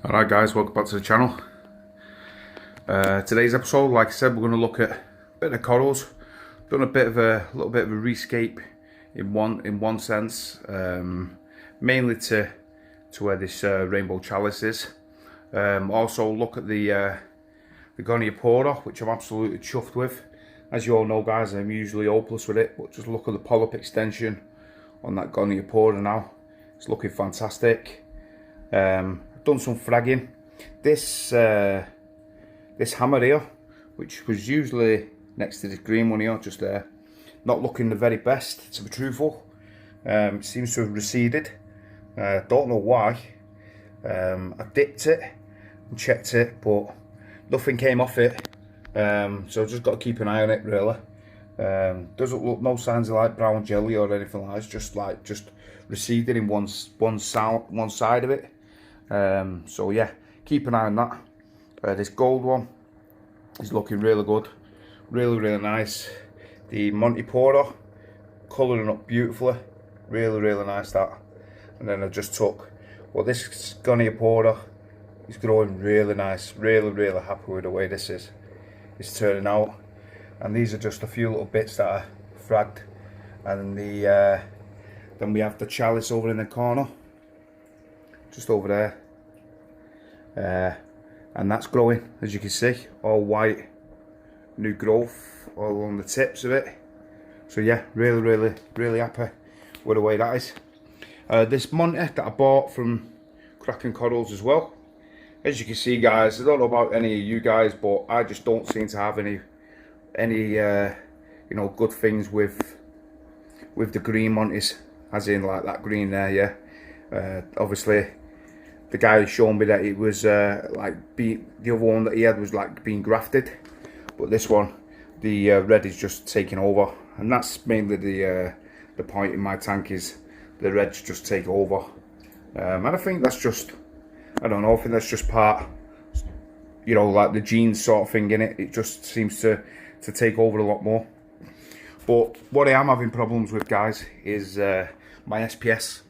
Alright guys, welcome back to the channel. Today's episode, like I said, we're going to look at a bit of corals. Done a little bit of a rescape in one sense, mainly to where this rainbow chalice is. Also look at the goniopora, which I'm absolutely chuffed with. As you all know guys, I'm usually hopeless with it, but just look at the polyp extension on that goniopora now. It's looking fantastic. Done some fragging. This hammer here, which was usually next to this green one here, just there, not looking the very best, to be truthful. Seems to have receded. Don't know why. I dipped it and checked it, but nothing came off it. So I've just got to keep an eye on it really. Doesn't look, no signs of like brown jelly or anything like that. It's just receded in one side of it. So yeah, keep an eye on that. This gold one is looking really good, really nice. The Montipora colouring up beautifully, really nice that. And then I just took, well, this goniopora is growing really nice, really happy with the way this is turning out. And these are just a few little bits that are fragged. And then we have the chalice over in the corner, just over there, and that's growing, as you can see, all white, new growth all along the tips of it. So yeah, really happy with the way that is. This Monty that I bought from Cracking Corals as well. As you can see guys, I don't know about any of you guys, but I just don't seem to have any you know, good things with the green Monties, as in like that green there, yeah. Obviously the guy showed me that it was the other one that he had was like being grafted, but this one, the red is just taking over, and that's mainly the point in my tank, is the reds just take over. And I think that's just, I don't know, I think that's just part, you know, like the genes sort of thing in it. It just seems to take over a lot more. But what I am having problems with guys is my SPS.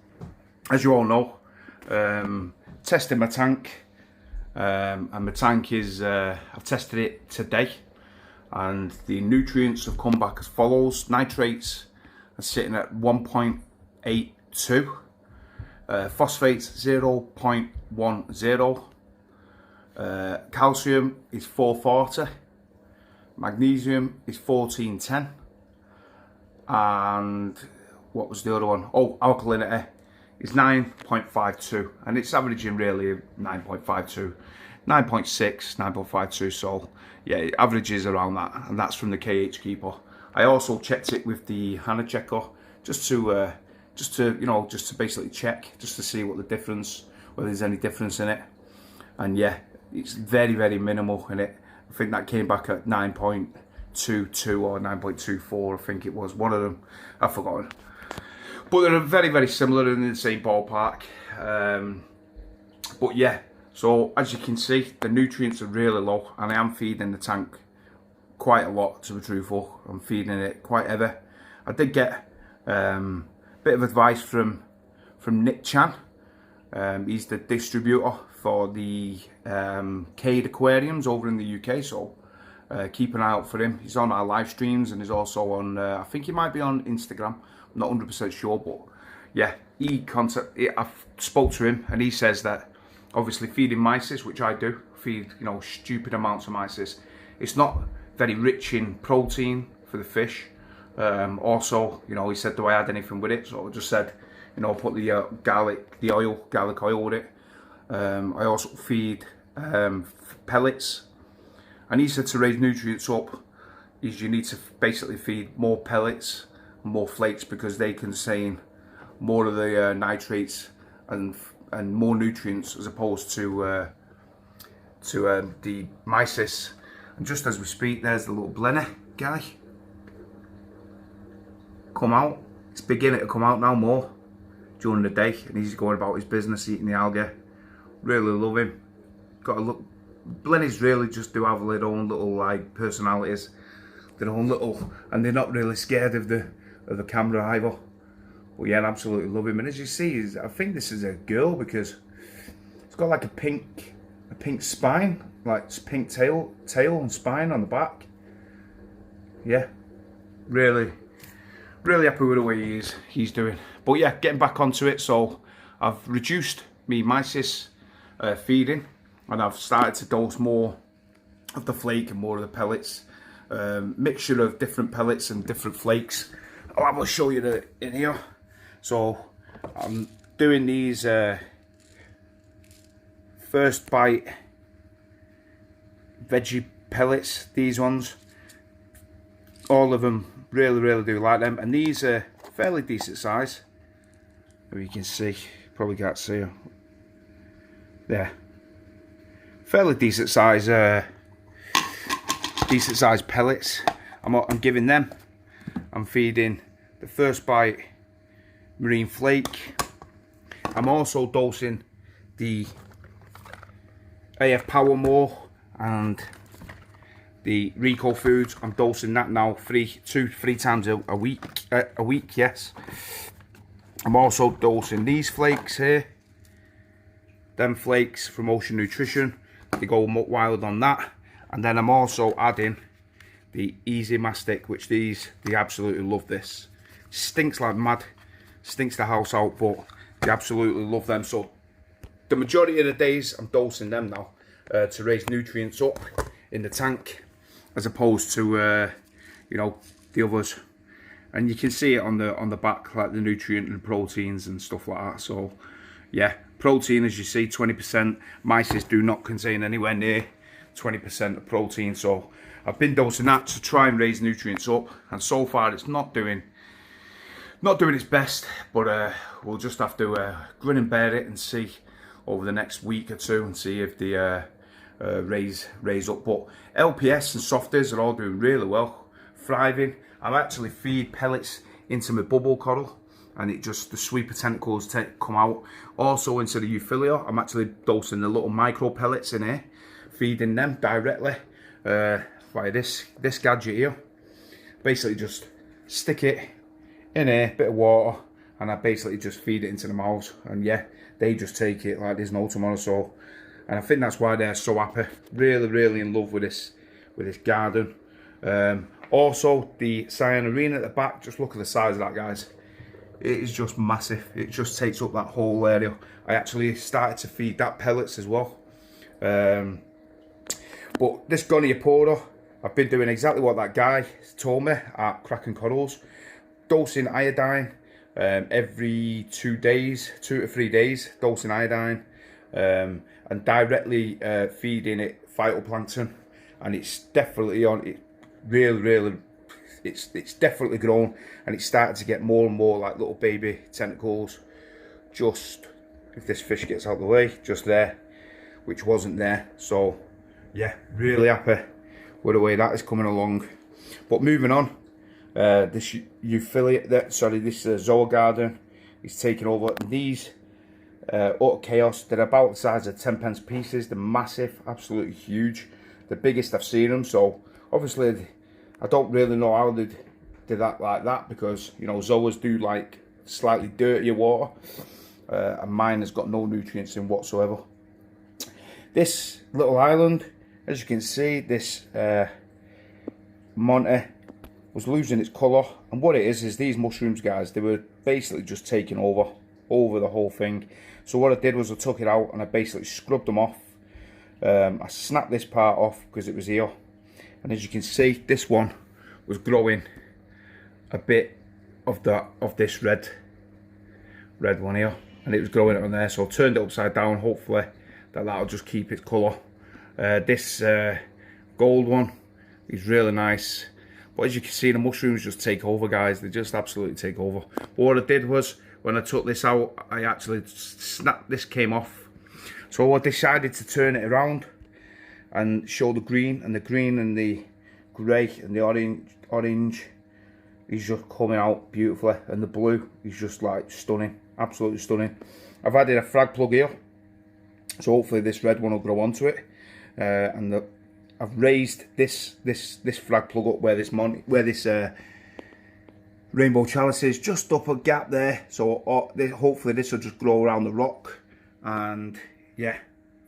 As you all know, testing my tank, and my tank is, I've tested it today, and the nutrients have come back as follows. Nitrates are sitting at 1.82, phosphates 0.10, calcium is 440, magnesium is 1410, and what was the other one? Oh, alkalinity is 9.52, and it's averaging really 9.52, 9.6, 9.52. So yeah, it averages around that, and that's from the KH Keeper. I also checked it with the Hannah checker, just to you know, just to basically check, just to see what the difference, whether there's any difference in it. And yeah, it's very minimal in it. I think that came back at 9.22 or 9.24, I think it was one of them, I've forgotten. But they're very similar, in the same ballpark. But yeah, so as you can see, the nutrients are really low, and I am feeding the tank quite a lot, to be truthful. I'm feeding it quite heavy. I did get a bit of advice from Nick Chan. He's the distributor for the Cade Aquariums over in the UK, so keep an eye out for him. He's on our live streams, and he's also on, I think he might be on Instagram. I'm not 100% sure, but yeah, I spoke to him, and he says that obviously feeding mysis, which I do, feed, you know, stupid amounts of mysis, it's not very rich in protein for the fish. Also, you know, he said, do I add anything with it? So I just said, you know, put the garlic oil with it. I also feed pellets, and he said to raise nutrients up is you need to basically feed more pellets, more flakes, because they contain more of the nitrates and more nutrients, as opposed to the mysis. And just as we speak, there's the little blenny guy come out. It's beginning to come out now more during the day, and he's going about his business, eating the algae. Really love him. Got a look. Blennies really just do have their own little like personalities, their own little, and they're not really scared of the camera either. But yeah, I absolutely love him. And as you see, I think this is a girl, because got like a pink spine, like pink tail and spine on the back. Yeah, really happy with the way he's doing. But yeah, getting back onto it. So I've reduced me mysis feeding, and I've started to dose more of the flake and more of the pellets. Mixture of different pellets and different flakes. I will show you the in here. So I'm doing these first bite veggie pellets. These ones, all of them, really do like them, and these are fairly decent size. If you can see, probably can't see them. There, fairly decent size pellets. I'm giving them. I'm feeding the first bite marine flake. I'm also dosing the AF Power More and the Rico Foods. I'm dosing that now 3 times a week. Yes. I'm also dosing these flakes here. Them flakes from Ocean Nutrition. They go wild on that. And then I'm also adding the Easy Mastic, which they absolutely love this. Stinks like mad, stinks the house out, but they absolutely love them. So the majority of the days I'm dosing them now to raise nutrients up in the tank, as opposed to you know, the others. And you can see it on the back, like the nutrient and proteins and stuff like that. So yeah, protein, as you see, 20%. Mysis do not contain anywhere near 20% of protein, so I've been dosing that to try and raise nutrients up, and so far it's not doing its best, but we'll just have to grin and bear it and see over the next week or two and see if they raise up. But LPS and Softies are all doing really well, thriving. I actually feed pellets into my bubble coral, and it just, the sweeper tentacles come out. Also into the Euphilia, I'm actually dosing the little micro pellets in here, feeding them directly via this gadget here. Basically just stick it in here, bit of water, and I basically just feed it into the mouths, and yeah, they just take it like there's no tomorrow. So, and I think that's why they're so happy. Really in love with this garden. Also the cyanurine at the back, just look at the size of that, guys. It is just massive. It just takes up that whole area. I actually started to feed that pellets as well. But this goniopora, I've been doing exactly what that guy told me at Cracking Corals. Dosing iodine every 2 to 3 days, dosing iodine, and directly feeding it phytoplankton. And it's definitely on it, really, it's definitely grown, and it's starting to get more and more like little baby tentacles. Just, if this fish gets out of the way, just there, which wasn't there. So yeah, really happy with the way that is coming along. But moving on, this Euphilia, this Zoa Garden is taking over. These Utter Chaos, they're about the size of 10p pieces. They're massive, absolutely huge, the biggest I've seen them. So obviously I don't really know how they did that like that, because you know, Zoas do like slightly dirtier water, and mine has got no nutrients in whatsoever. This little island, as you can see, this Monte was losing its colour, and what it is these mushrooms, guys, they were basically just taking over the whole thing. So what I did was I took it out and I basically scrubbed them off. I snapped this part off because it was here, and as you can see, this one was growing a bit of this red one here, and it was growing on there. So I turned it upside down, hopefully that'll just keep its colour. This gold one is really nice, but as you can see, the mushrooms just take over, guys. They just absolutely take over. But what I did was, when I took this out, I actually snapped, this came off. So I decided to turn it around and show the green and the grey and the orange is just coming out beautifully, and the blue is just like stunning, absolutely stunning. I've added a frag plug here, so hopefully this red one will grow onto it. And I've raised this frag plug up where this rainbow chalice is, just up a gap there. So hopefully this will just grow around the rock, and yeah,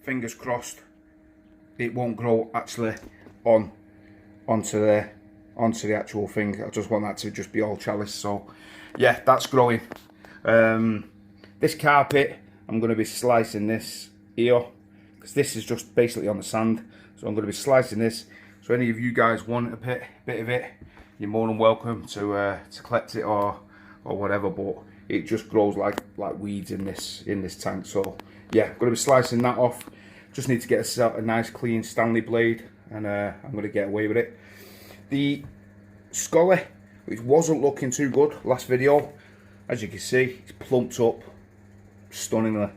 fingers crossed, it won't grow actually onto the actual thing. I just want that to just be all chalice. So yeah, that's growing. This carpet, I'm going to be slicing this here, because this is just basically on the sand. So I'm going to be slicing this. So any of you guys want a bit of it, you're more than welcome to collect it or whatever. But it just grows like weeds in this tank. So yeah, I'm going to be slicing that off. Just need to get a nice clean Stanley blade, and I'm going to get away with it. The Scully, which wasn't looking too good last video, as you can see, it's plumped up stunningly,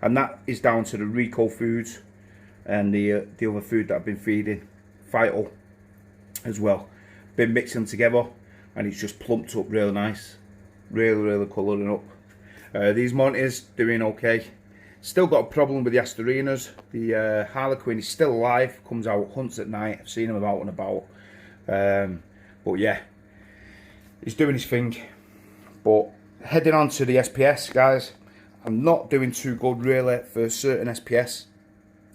and that is down to the Rico foods and the other food that I've been feeding, Vital as well. Been mixing them together, and it's just plumped up really nice, really colouring up. These monitors doing okay. Still got a problem with the Asterinas. The Harlequin is still alive, comes out, hunts at night. I've seen him out and about. But yeah, he's doing his thing. But heading on to the SPS, guys, I'm not doing too good really for certain SPS.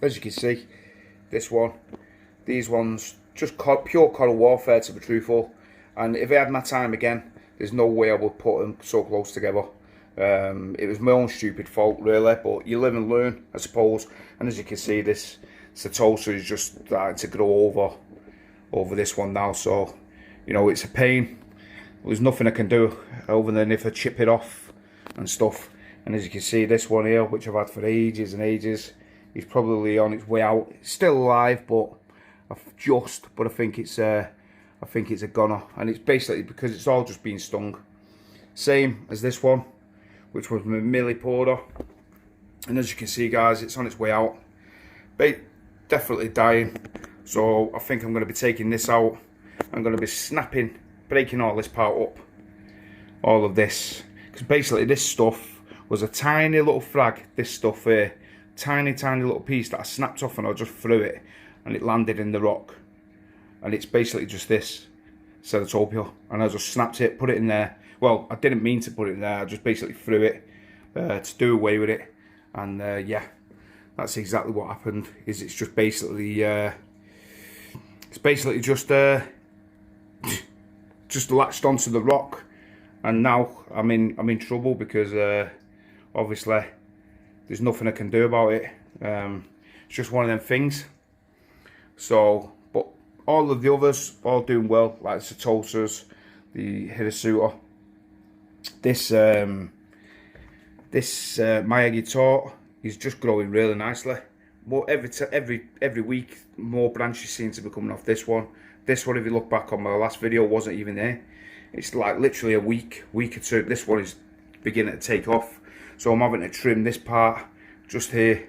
As you can see, this one, these ones, just pure coral warfare, to be truthful. And if I had my time again, there's no way I would put them so close together. It was my own stupid fault really, but you live and learn, I suppose. And as you can see, this Setosa is just starting to grow over this one now. So, you know, it's a pain. There's nothing I can do other than if I chip it off and stuff. And as you can see, this one here, which I've had for ages and ages, is probably on its way out. It's still alive, but I think it's a goner. And it's basically because it's all just been stung. Same as this one, which was my millipora. And as you can see, guys, it's on its way out. Definitely dying. So I think I'm going to be taking this out. I'm going to be breaking all this part up. All of this. Because basically this stuff was a tiny little frag, this stuff here. Tiny little piece that I snapped off, and I just threw it. And it landed in the rock. And it's basically just this Ceratopia. And I just snapped it, put it in there. Well, I didn't mean to put it in there. I just basically threw it to do away with it. And yeah, that's exactly what happened. It's just basically... It's basically just latched onto the rock, and now I'm in trouble because obviously there's nothing I can do about it. It's just one of them things. So, but all of the others all doing well, like the Setosas, the Hirasuta. This Miyagi Tort is just growing really nicely. More every week, more branches seem to be coming off this one. This one, if you look back on my last video, wasn't even there. It's like literally a week or two. This one is beginning to take off. So I'm having to trim this part just here.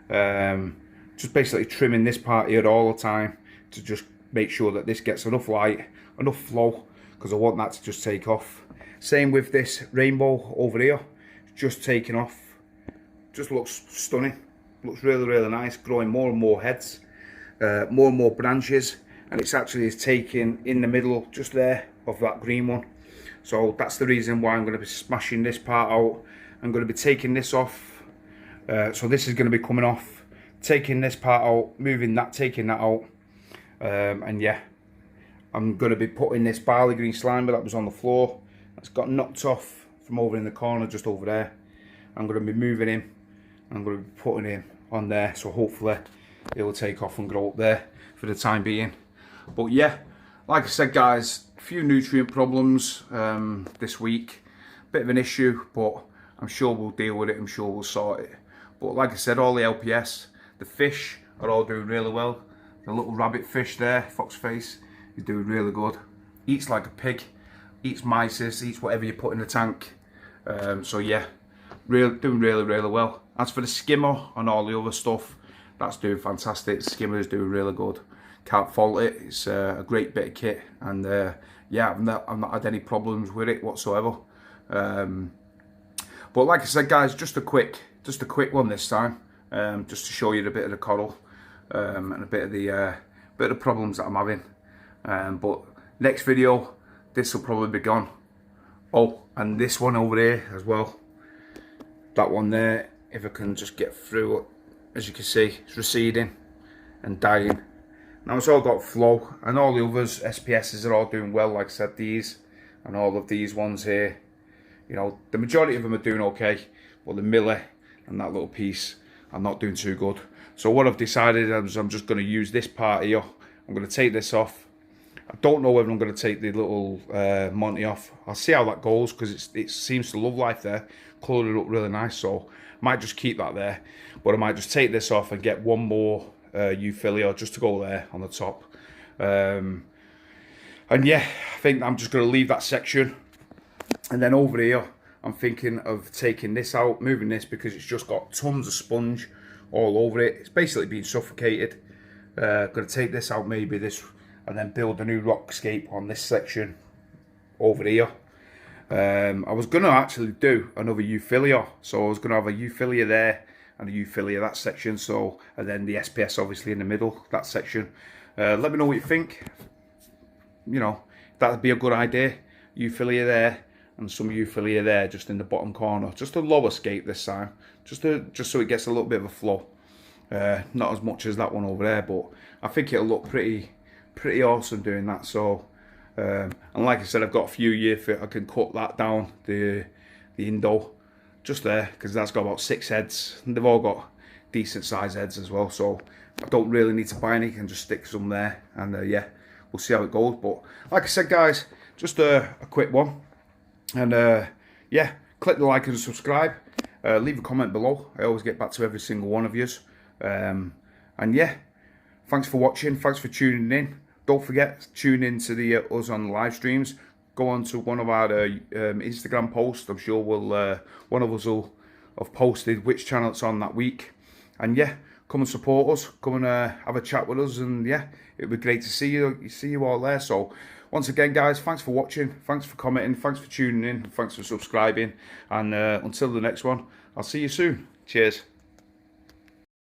Just basically trimming this part here all the time to just make sure that this gets enough light, enough flow, because I want that to just take off. Same with this rainbow over here. Just taking off. Just looks stunning. Looks really nice, growing more and more heads, more and more branches, and it's actually taking in the middle just there of that green one. So that's the reason why I'm going to be smashing this part out. I'm going to be taking this off, so this is going to be coming off, taking this part out, moving that, taking that out, and yeah, I'm going to be putting this barley green slimer that was on the floor, that's got knocked off from over in the corner just over there. I'm going to be moving him. I'm going to be putting him on there, so hopefully it will take off and grow up there for the time being. But yeah, like I said, guys, a few nutrient problems this week. Bit of an issue, but I'm sure we'll deal with it. I'm sure we'll sort it. But like I said, all the LPS, the fish are all doing really well. The little rabbit fish there, fox face, is doing really good. Eats like a pig, eats mice, eats whatever you put in the tank. So yeah, doing really well. As for the skimmer and all the other stuff, that's doing fantastic. The skimmer is doing really good. Can't fault it. It's a great bit of kit, and yeah, I've not had any problems with it whatsoever. But like I said, guys, just a quick one this time, just to show you a bit of the coral and a bit of the problems that I'm having. But next video, this will probably be gone. Oh, and this one over there as well. That one there, if I can just get through as you can see, it's receding and dying. Now it's all got flow, and all the others, SPSs, are all doing well. Like I said, these and all of these ones here, you know, the majority of them are doing okay, but the Miller and that little piece are not doing too good. So what I've decided is I'm just going to use this part here. I'm going to take this off. I don't know whether I'm going to take the little Monty off. I'll see how that goes, because it seems to love life there, coloured it up really nice. So I might just keep that there, but I might just take this off and get one more Euphilia just to go there on the top. And yeah, I think I'm just going to leave that section, and then over here I'm thinking of taking this out, moving this, because it's just got tons of sponge all over it. It's basically been suffocated. Going to take this out, maybe this, and then build a new rock scape on this section over here. I was going to actually do another Euphilia, so I was going to have a Euphilia there and a Euphilia that section, so, and then the SPS obviously in the middle, that section. Let me know what you think. You know, that'd be a good idea. Euphilia there and some Euphilia there, just in the bottom corner, just a lower scape this time, just so it gets a little bit of a flow. Not as much as that one over there, but I think it'll look pretty awesome doing that. So and like I said, I've got a few year fit. I can cut that down, the Indo, just there, because that's got about 6 heads, and they've all got decent size heads as well, so I don't really need to buy any. I can just stick some there, and yeah, we'll see how it goes. But like I said, guys, just a quick one, and yeah, click the like and subscribe, leave a comment below. I always get back to every single one of yous. And yeah, thanks for watching, thanks for tuning in. Don't forget to tune in to the us on the live streams. Go on to one of our Instagram posts. I'm sure we'll one of us will have posted which channel it's on that week. And yeah, come and support us, come and have a chat with us, and yeah, it'd be great to see you all there. So once again, guys, thanks for watching, thanks for commenting, thanks for tuning in, thanks for subscribing, and until the next one, I'll see you soon. Cheers.